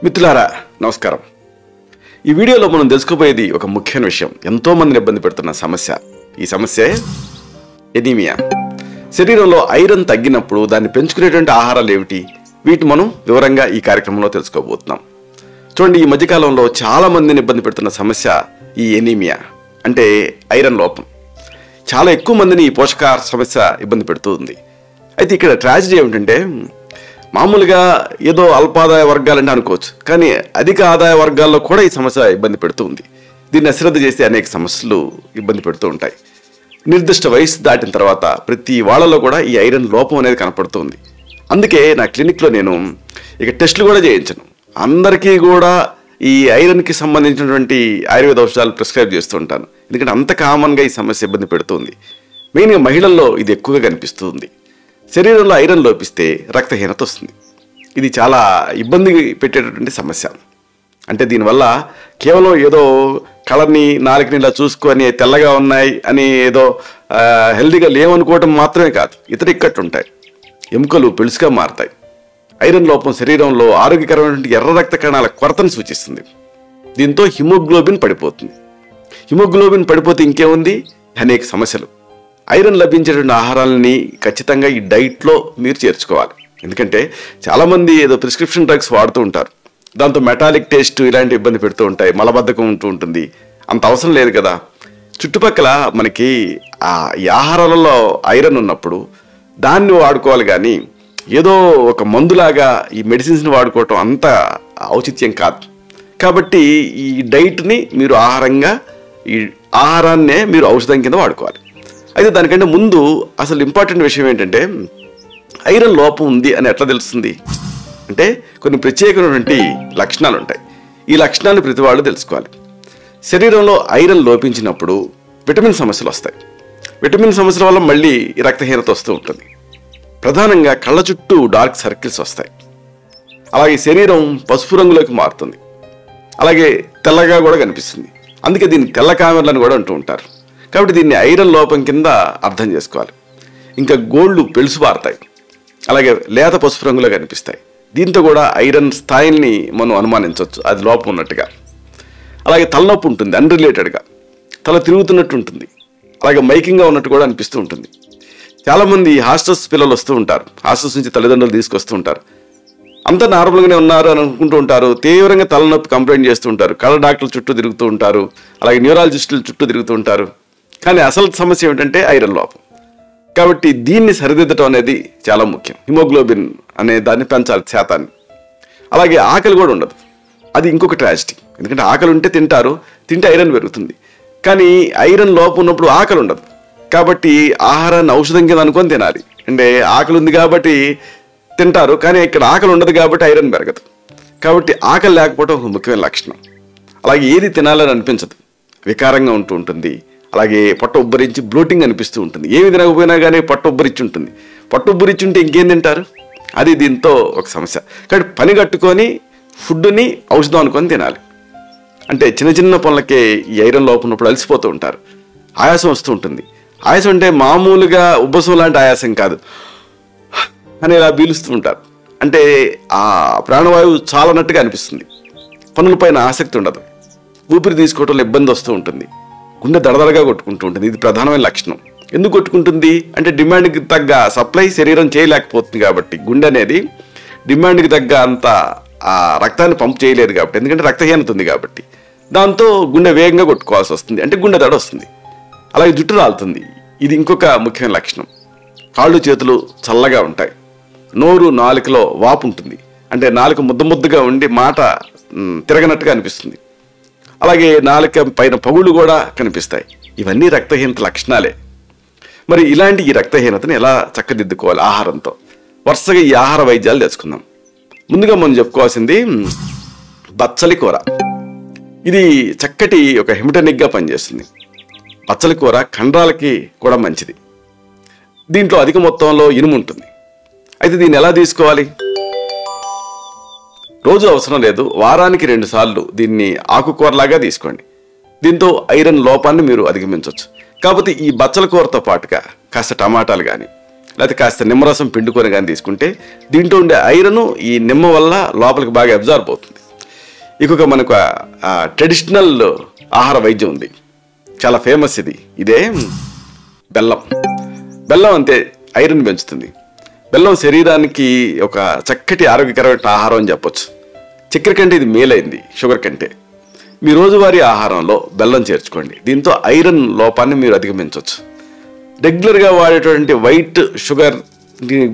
మిత్రులారా నమస్కారం. ఈ వీడియోలో మనం తెలుసుకోబోయేది ఒక ముఖ్యమైన విషయం. ఎంతో మందిని ఇబ్బంది పెడుతున్న సమస్య. ఈ సమస్య ఎనీమియా. శరీరంలో ఐరన్ తగ్గినప్పుడు దాన్ని పెంచుకునేటువంటి ఆహారాలు ఏమిటి, వీటి మనం వివరంగా ఈ కార్యక్రమంలో తెలుసుకోబోతున్నాం. చూడండి, ఈ మధ్యకాలంలో చాలా మందిని ఇబ్బంది పెడుతున్న సమస్య ఈ ఎనీమియా, అంటే ఐరన్ లోపం. చాలా ఎక్కువ మందిని ఈ పోషకాహార సమస్య ఇబ్బంది పెడుతూ ఉంది. అయితే ఇక్కడ ట్రాజడీ ఏమిటంటే, మామూలుగా ఏదో అల్పాదాయ వర్గాలంటే అనుకోవచ్చు, కానీ అధిక ఆదాయ వర్గాల్లో కూడా ఈ సమస్య ఇబ్బంది పెడుతూ ఉంది. దీన్ని అశ్రద్ధ చేస్తే అనేక సమస్యలు ఇబ్బంది పెడుతూ ఉంటాయి. నిర్దిష్ట వయసు దాటిన తర్వాత ప్రతి వాళ్ళలో కూడా ఈ ఐరన్ లోపం అనేది కనపడుతుంది. అందుకే నా క్లినిక్లో నేను ఇక టెస్టులు కూడా చేయించను. అందరికీ కూడా ఈ ఐరన్కి సంబంధించినటువంటి ఆయుర్వేద ఔషధాలు ప్రిస్క్రైబ్ చేస్తూ ఉంటాను. ఎందుకంటే అంత కామన్గా ఈ సమస్య ఇబ్బంది పెడుతుంది. మెయిన్గా మహిళల్లో ఇది ఎక్కువగా కనిపిస్తుంది. శరీరంలో ఐరన్ లోపిస్తే రక్తహీనత వస్తుంది. ఇది చాలా ఇబ్బంది పెట్టేటటువంటి సమస్య. అంటే దీనివల్ల కేవలం ఏదో కలర్ని నాలుగుని ఇలా చూసుకొని తెల్లగా ఉన్నాయి అని ఏదో హెల్దీగా లేవనుకోవటం మాత్రమే కాదు, ఇతర ఇక్కట్లు ఉంటాయి. ఎముకలు పెలుసుగా మారుతాయి. ఐరన్ లోపం శరీరంలో ఆరోగ్యకరమైనటువంటి ఎర్ర రక్త కణాల కొరతను సూచిస్తుంది. దీంతో హిమోగ్లోబిన్ పడిపోతుంది. హిమోగ్లోబిన్ పడిపోతే ఇంకేముంది, అనేక సమస్యలు. ఐరన్ లభించేటువంటి ఆహారాలని ఖచ్చితంగా ఈ డైట్లో మీరు చేర్చుకోవాలి. ఎందుకంటే చాలామంది ఏదో ప్రిస్క్రిప్షన్ డ్రగ్స్ వాడుతూ ఉంటారు. దాంతో మెటాలిక్ టేస్ట్ ఇలాంటి ఇబ్బంది పెడుతూ ఉంటాయి, మలబద్ధకం ఉంటూ ఉంటుంది. అంత అవసరం లేదు కదా. చుట్టుపక్కల మనకి ఈ ఆహారాలలో ఐరన్ ఉన్నప్పుడు దాన్ని వాడుకోవాలి, కానీ ఏదో ఒక మందులాగా ఈ మెడిసిన్స్ని వాడుకోవటం అంత ఔచిత్యం కాదు. కాబట్టి ఈ డైట్ని మీరు ఆహారాన్నే మీరు ఔషధం కింద వాడుకోవాలి. అయితే దానికంటే ముందు అసలు ఇంపార్టెంట్ విషయం ఏంటంటే, ఐరన్ లోపం ఉంది అని ఎట్లా తెలుస్తుంది అంటే, కొన్ని ప్రత్యేకమైనటువంటి లక్షణాలు ఉంటాయి. ఈ లక్షణాలను ప్రతి వాళ్ళు తెలుసుకోవాలి. శరీరంలో ఐరన్ లోపించినప్పుడు విటమిన్ సమస్యలు వస్తాయి. విటమిన్ సమస్యల వల్ల మళ్ళీ రక్తహీనత వస్తూ ఉంటుంది. ప్రధానంగా కళ్ళ చుట్టూ డార్క్ సర్కిల్స్ వస్తాయి. అలాగే శరీరం పసుపు రంగులోకి మారుతుంది. అలాగే తెల్లగా కూడా కనిపిస్తుంది. అందుకే దీన్ని తెల్ల కామెర్లను కూడా అంటూ ఉంటారు. కాబట్టి దీన్ని ఐరన్ లోపం కింద అర్థం చేసుకోవాలి. ఇంకా గోళ్ళు పెలుసు పారుతాయి. అలాగే లేత పసుపు రంగులో కనిపిస్తాయి. దీంతో కూడా ఐరన్ స్థాయిని మనం అనుమానించవచ్చు, అది లోపం ఉన్నట్టుగా. అలాగే తలనొప్పి ఉంటుంది, అన్రిలేటెడ్గా తల తిరుగుతున్నట్టు ఉంటుంది. అలాగే మైకింగ్గా ఉన్నట్టు కూడా అనిపిస్తూ ఉంటుంది. చాలామంది హాస్టల్స్ పిల్లలు వస్తూ ఉంటారు, హాస్టల్స్ నుంచి తల్లిదండ్రులు తీసుకొస్తూ ఉంటారు. అంతా నార్మల్గానే ఉన్నారు అని అనుకుంటూ ఉంటారు. తీవ్రంగా తలనొప్పి కంప్లైంట్ చేస్తూ ఉంటారు. కళ్ళ డాక్టర్ల చుట్టూ తిరుగుతూ ఉంటారు. అలాగే న్యూరాలజిస్టుల చుట్టూ తిరుగుతూ ఉంటారు. కానీ అసలు సమస్య ఏమిటంటే ఐరన్ లోపం. కాబట్టి దీన్ని సరిదిద్దటం అనేది చాలా ముఖ్యం. హిమోగ్లోబిన్ అనే దాన్ని పెంచాలి, శాతాన్ని. అలాగే ఆకలి కూడా ఉండదు. అది ఇంకొక ట్రాజడీ. ఎందుకంటే ఆకలి ఉంటే తింటారు, తింటే ఐరన్ పెరుగుతుంది. కానీ ఐరన్ లోపం ఉన్నప్పుడు ఆకలి ఉండదు. కాబట్టి ఆహారాన్ని ఔషధం కింద అనుకొని తినాలి. అంటే ఆకలి ఉంది కాబట్టి తింటారు, కానీ ఇక్కడ ఆకలి ఉండదు కాబట్టి ఐరన్ పెరగదు. కాబట్టి ఆకలి లేకపోవడం ఒక ముఖ్యమైన లక్షణం. అలాగే ఏది తినాలని అనిపించదు, వికారంగా ఉంటూ ఉంటుంది. అలాగే పొట్ట ఉబ్బరించి బ్లోటింగ్ అనిపిస్తూ ఉంటుంది. ఏమి తినకపోయినా కానీ పొట్ట ఉబ్బరించి ఉంటుంది. పొట్ట ఉబ్బరించి ఉంటే ఇంకేం తింటారు? అది దీంతో ఒక సమస్య. కాబట్టి పని కట్టుకొని ఫుడ్ని ఔషధం అనుకొని తినాలి. అంటే చిన్న చిన్న పనులకే ఈ ఐరన్ లోపం ఉన్నప్పుడు అలసిపోతూ ఉంటారు. ఆయాసం వస్తూ ఉంటుంది. ఆయాసం అంటే మామూలుగా ఉబ్బసం లాంటి ఆయాసం కాదు, అని ఇలా పీలుస్తూ ఉంటారు. అంటే ఆ ప్రాణవాయువు చాలన్నట్టుగా అనిపిస్తుంది. పనులపైన ఆసక్తి ఉండదు. ఊపిరి తీసుకోవడంలో ఇబ్బంది వస్తూ ఉంటుంది. గుండె దడదడగా కొట్టుకుంటూ ఉంటుంది. ఇది ప్రధానమైన లక్షణం. ఎందుకు కొట్టుకుంటుంది అంటే, డిమాండ్కి తగ్గ సప్లై శరీరం చేయలేకపోతుంది కాబట్టి. గుండె అనేది డిమాండ్కి తగ్గ అంత ఆ రక్తాన్ని పంప్ చేయలేదు కాబట్టి, ఎందుకంటే రక్తహీనత ఉంది కాబట్టి. దాంతో గుండె వేగంగా కొట్టుకోవాల్సి వస్తుంది. అంటే గుండె దడ వస్తుంది. అలాగే జుట్టు రాలుతుంది. ఇది ఇంకొక ముఖ్యమైన లక్షణం. కాళ్ళు చేతులు చల్లగా ఉంటాయి. నోరు నాలుకలో వాపు ఉంటుంది. అంటే నాలుక ముద్దగా ఉండి మాట తిరగనట్టుగా అనిపిస్తుంది. అలాగే నాలుక పైన పగుళ్ళు కూడా కనిపిస్తాయి. ఇవన్నీ రక్తహీనత లక్షణాలే. మరి ఇలాంటి ఈ రక్తహీనతను ఎలా చక్కదిద్దుకోవాలి ఆహారంతో? వరుసగా ఈ ఆహార వైద్యాలు తెలుసుకుందాం. ముందుగా మనం చెప్పుకోవాల్సింది బచ్చలి కూర. ఇది చక్కటి ఒక హిమటనిక్గా పనిచేస్తుంది. బచ్చలి కూర కండరాలకి కూడా మంచిది. దీంట్లో అధిక మొత్తంలో ఇనుము ఉంటుంది. అయితే దీన్ని ఎలా తీసుకోవాలి? రోజు అవసరం లేదు, వారానికి 2 సార్లు దీన్ని ఆకుకూరలాగా తీసుకోండి. దీంతో ఐరన్ లోపాన్ని మీరు అధిగమించవచ్చు. కాకపోతే ఈ బచ్చల కూరతో పాటుగా కాస్త టమాటాలు కానీ లేకపోతే కాస్త నిమ్మరసం పిండుకొని కానీ తీసుకుంటే దీంట్లో ఉండే ఐరన్ ఈ నిమ్మ వల్ల లోపలికి బాగా అబ్జార్బ్ అవుతుంది. ఇంకొక మనకు ట్రెడిషనల్ ఆహార వైద్యం ఉంది, చాలా ఫేమస్ ఇదే బెల్లం. బెల్లం అంతే ఐరన్ పెంచుతుంది. బెల్లం శరీరానికి ఒక చక్కటి ఆరోగ్యకరమైన ఆహారం అని చెప్పొచ్చు. చక్కెర కంటే ఇది మేలైంది షుగర్ కంటే. మీ రోజువారీ ఆహారంలో బెల్లం చేర్చుకోండి, దీంతో ఐరన్ లోపాన్ని మీరు అధిగమించవచ్చు. రెగ్యులర్గా వాడేటువంటి వైట్ షుగర్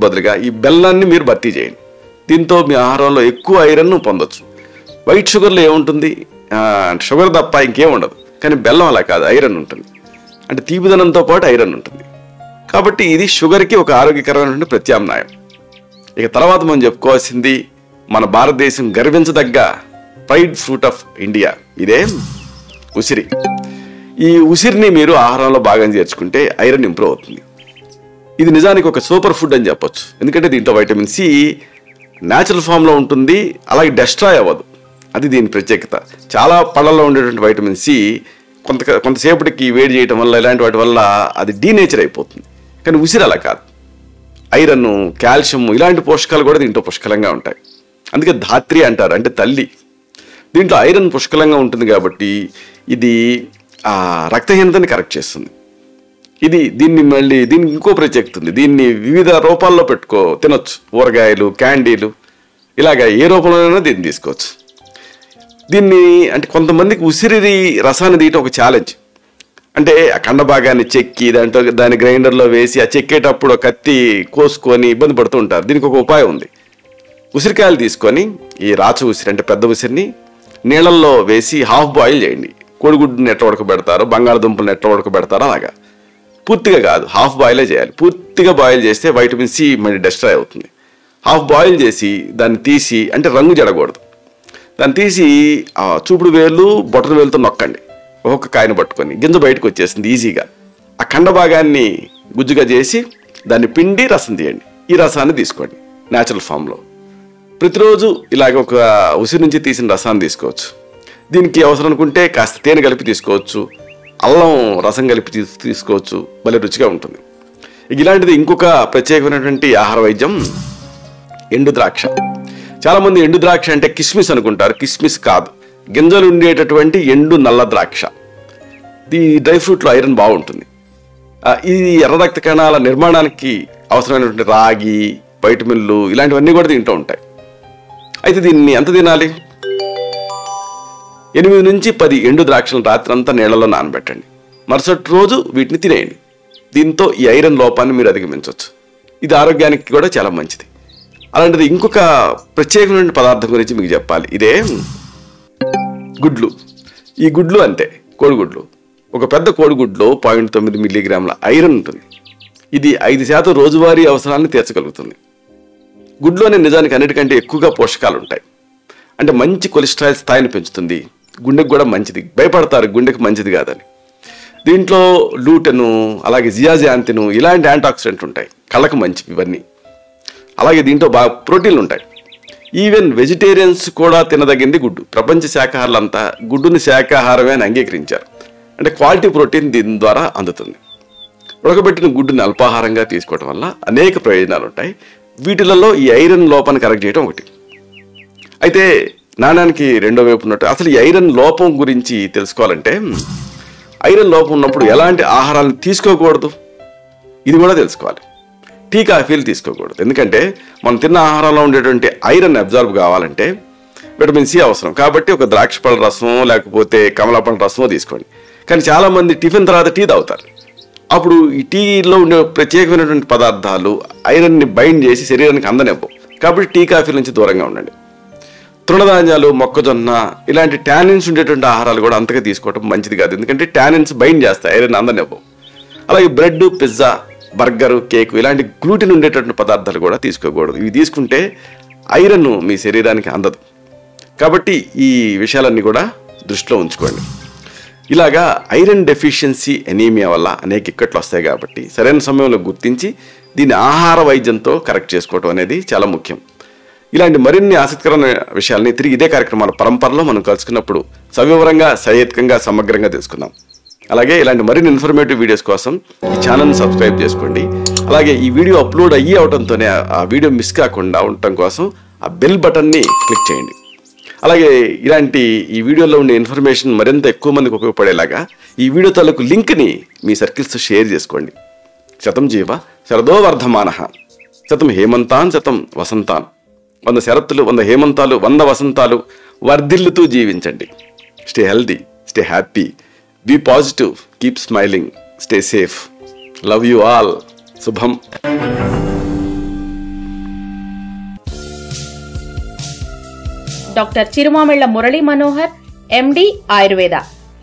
బదులుగా ఈ బెల్లాన్ని మీరు భర్తీ చేయండి, దీంతో మీ ఆహారంలో ఎక్కువ ఐరన్ పొందొచ్చు. వైట్ షుగర్లో ఏముంటుంది, షుగర్ తప్ప ఇంకేం ఉండదు, కానీ బెల్లం అలా కాదు, ఐరన్ ఉంటుంది. అంటే తీపిదనంతో పాటు ఐరన్ ఉంటుంది. కాబట్టి ఇది షుగర్కి ఒక ఆరోగ్యకరమైన ప్రత్యామ్నాయం. ఇక తర్వాత మనం చెప్పుకోవాల్సింది మన భారతదేశం గర్వించదగ్గ ప్రైడ్ ఫ్రూట్ ఆఫ్ ఇండియా, ఇదే ఉసిరి. ఈ ఉసిరిని మీరు ఆహారంలో భాగం చేర్చుకుంటే ఐరన్ ఇంప్రూవ్ అవుతుంది. ఇది నిజానికి ఒక సూపర్ ఫుడ్ అని చెప్పొచ్చు, ఎందుకంటే దీంట్లో వైటమిన్ సి న్యాచురల్ ఫామ్లో ఉంటుంది, అలాగే డెస్ట్రాయ్ అవ్వదు. అది దీని ప్రత్యేకత. చాలా పళ్ళల్లో ఉండేటువంటి వైటమిన్ సి కొంతసేపటికి వేడి చేయటం వల్ల ఇలాంటి వాటి వల్ల అది డీనేచర్ అయిపోతుంది. కానీ ఉసిరి అలా కాదు, ఐరన్, కాల్షియం ఇలాంటి పోషకాలు కూడా దీంట్లో పుష్కలంగా ఉంటాయి. అందుకే ధాత్రి అంటారు, అంటే తల్లి. దీంట్లో ఐరన్ పుష్కలంగా ఉంటుంది కాబట్టి ఇది రక్తహీనతని కరెక్ట్ చేస్తుంది. దీనికి ఇంకో ప్రత్యేకత ఉంది, దీన్ని వివిధ రూపాల్లో తినొచ్చు. ఊరగాయలు, క్యాండీలు, ఇలాగ ఏ రూపంలోనైనా దీన్ని తీసుకోవచ్చు. దీన్ని అంటే కొంతమందికి ఉసిరి రసాన్ని తీయటం ఒక ఛాలెంజ్. అంటే ఆ కండ భాగాన్ని చెక్కి దాని గ్రైండర్లో వేసి ఆ చెక్కేటప్పుడు కత్తి కోసుకొని ఇబ్బంది పడుతూ ఉంటారు. దీనికి ఒక ఉపాయం ఉంది. ఉసిరికాయలు తీసుకొని ఈ రాచ ఉసిరి అంటే పెద్ద ఉసిరిని నీళ్ళల్లో వేసి హాఫ్ బాయిల్ చేయండి. కోడిగుడ్డుని ఎట్లా ఉడకబెడతారో, బంగాళదుంపలను ఎట్లా ఉడకబెడతారో అలాగా. పూర్తిగా కాదు, హాఫ్ బాయిలే చేయాలి. పూర్తిగా బాయిల్ చేస్తే వైటమిన్ సి మళ్ళీ డెస్ట్రాయ్ అవుతుంది. హాఫ్ బాయిల్ చేసి దాన్ని తీసి, అంటే రంగు జడకూడదు, దాన్ని తీసి చూపుడు వేలు బొటన వేలుతో నొక్కండి. ఒక్కొక్క కాయను పట్టుకొని గింజ బయటకు వచ్చేసింది ఈజీగా. ఆ కండ భాగాన్ని గుజ్జుగా చేసి దాన్ని పిండి రసం తీయండి. ఈ రసాన్ని తీసుకోండి న్యాచురల్ ఫామ్లో. ప్రతిరోజు ఇలాగ ఒక ఉసిరి నుంచి తీసిన రసాన్ని తీసుకోవచ్చు. దీనికి అవసరం అనుకుంటే కాస్త తేనె కలిపి తీసుకోవచ్చు, అల్లం రసం కలిపి తీసుకోవచ్చు, భలే రుచిగా ఉంటుంది. ఇలాంటిది ఇంకొక ప్రత్యేకమైనటువంటి ఆహార వైద్యం ఎండు ద్రాక్ష. చాలామంది ఎండు ద్రాక్ష అంటే కిస్మిస్ అనుకుంటారు, కిస్మిస్ కాదు, గింజలు ఉండేటటువంటి ఎండు నల్ల ద్రాక్ష. ఈ డ్రై ఫ్రూట్లో ఐరన్ బాగుంటుంది. ఇది ఎర్ర రక్త కణాల నిర్మాణానికి అవసరమైనటువంటి రాగి, వైటమిన్లు ఇలాంటివన్నీ కూడా దీంట్లో ఉంటాయి. అయితే దీన్ని ఎంత తినాలి? 8 నుంచి 10 ఎండు ద్రాక్షలను రాత్రి అంతా నీళ్లలో నానబెట్టండి. మరుసటి రోజు వీటిని తినేయండి. దీంతో ఈ ఐరన్ లోపాన్ని మీరు అధిగమించవచ్చు. ఇది ఆరోగ్యానికి కూడా చాలా మంచిది. అలాంటిది ఇంకొక ప్రత్యేకమైన పదార్థం గురించి మీకు చెప్పాలి, ఇదే గుడ్లు. ఈ గుడ్లు అంతే, కోడిగుడ్లు. ఒక పెద్ద కోడిగుడ్లో 0.9 మిల్లీగ్రాముల ఐరన్ ఉంటుంది. ఇది 5% రోజువారీ అవసరాన్ని తీర్చగలుగుతుంది. గుడ్లోనే నిజానికి అన్నిటికంటే ఎక్కువగా పోషకాలు ఉంటాయి. అంటే మంచి కొలెస్ట్రాల్ స్థాయిని పెంచుతుంది, గుండెకు కూడా మంచిది. భయపడతారు గుండెకు మంచిది కాదని. దీంట్లో లూటెను, అలాగే జియాజాంతిను ఇలాంటి యాంటాక్సిడెంట్ ఉంటాయి, కళ్ళకు మంచివి ఇవన్నీ. అలాగే దీంట్లో బాగా ప్రోటీన్లు ఉంటాయి. ఈవెన్ వెజిటేరియన్స్ కూడా తినదగింది గుడ్డు. ప్రపంచ శాకాహారులంతా గుడ్డుని శాకాహారమే అని అంగీకరించారు. అంటే క్వాలిటీ ప్రోటీన్ దీని ద్వారా అందుతుంది. ఉడకబెట్టిన గుడ్డుని అల్పాహారంగా తీసుకోవడం వల్ల అనేక ప్రయోజనాలు ఉంటాయి. వీటిలలో ఈ ఐరన్ లోపాన్ని కరెక్ట్ చేయడం ఒకటి. అయితే నాణానికి రెండో వైపు ఉన్నట్టు అసలు ఈ ఐరన్ లోపం గురించి తెలుసుకోవాలంటే, ఐరన్ లోపం ఉన్నప్పుడు ఎలాంటి ఆహారాలను తీసుకోకూడదు ఇది కూడా తెలుసుకోవాలి. టీ కాఫీలు తీసుకోకూడదు, ఎందుకంటే మనం తిన్న ఆహారంలో ఉండేటువంటి ఐరన్ అబ్జార్బ్ కావాలంటే విటమిన్ సి అవసరం. కాబట్టి ఒక ద్రాక్ష పళ్ళ రసమో లేకపోతే కమలా పళ్ళ రసమో తీసుకోండి. కానీ చాలామంది టిఫిన్ తర్వాత టీ తాగుతారు. అప్పుడు ఈ టీలో ఉండే ప్రత్యేకమైనటువంటి పదార్థాలు ఐరన్ని బైండ్ చేసి శరీరానికి అందనివ్వవు. కాబట్టి టీ కాఫీ నుంచి దూరంగా ఉండండి. తృణధాన్యాలు, మొక్కజొన్న ఇలాంటి టానిన్స్ ఉండేటువంటి ఆహారాలు కూడా అంతగా తీసుకోవడం మంచిది కాదు, ఎందుకంటే టానిన్స్ బైండ్ చేస్తాయి, ఐరన్ అందనివ్వవు. అలాగే బ్రెడ్, పిజ్జా, బర్గరు, కేకు ఇలాంటి గ్లూటెన్ ఉండేటటువంటి పదార్థాలు కూడా తీసుకోకూడదు. ఇవి తీసుకుంటే ఐరన్ మీ శరీరానికి అందదు. కాబట్టి ఈ విషయాలన్నీ కూడా దృష్టిలో ఉంచుకోండి. ఇలాగా ఐరన్ డెఫిషియన్సీ ఎనీమియా వల్ల అనేక ఇక్కట్లు వస్తాయి. కాబట్టి సరైన సమయంలో గుర్తించి దీన్ని ఆహార వైద్యంతో కరెక్ట్ చేసుకోవడం అనేది చాలా ముఖ్యం. ఇలాంటి మరిన్ని ఆసక్తికరమైన విషయాల్ని తిరిగి ఇదే కార్యక్రమాల పరంపరలో మనం కలుసుకున్నప్పుడు సవివరంగా, సహేతుకంగా, సమగ్రంగా తెలుసుకుందాం. అలాగే ఇలాంటి మరిన్ని ఇన్ఫర్మేటివ్ వీడియోస్ కోసం ఈ ఛానల్ని సబ్స్క్రైబ్ చేసుకోండి. అలాగే ఈ వీడియో అప్లోడ్ అవడంతోనే ఆ వీడియో మిస్ కాకుండా ఉండటం కోసం ఆ బెల్ బటన్ని క్లిక్ చేయండి. అలాగే ఇలాంటి ఈ వీడియోలో ఉండే ఇన్ఫర్మేషన్ మరింత ఎక్కువ మందికి ఉపయోగపడేలాగా ఈ వీడియో తాలూకు లింక్ని మీ సర్కిల్స్తో షేర్ చేసుకోండి. శతం జీవ శరదో వర్ధమానః, శతం హేమంతాన్ శతం వసంతాన్. 100 శరత్తులు, 100 హేమంతాలు, 100 వసంతాలు వర్ధిల్లుతూ జీవించండి. Stay healthy, stay happy, be positive, keep smiling, stay safe. Love you all. శుభం. Doctor Chirumamilla Murali Manohar, MD, Ayurveda,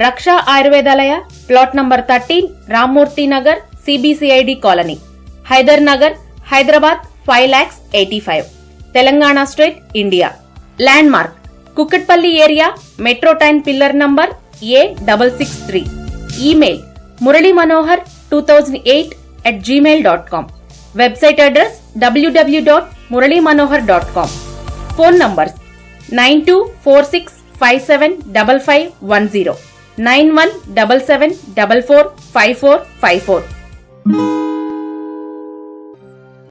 Raksha Ayurvedalaya, plot number 13, Rammurthy Nagar, CBCID colony, Hyder Nagar, Hyderabad 5,85,000, Telangana state, India. Landmark Kukatpally area, metro train pillar number A663. Email muralymanohar2008@gmail.com. Website address www.muralymanohar.com. Phone numbers 9246575510, 9177445454.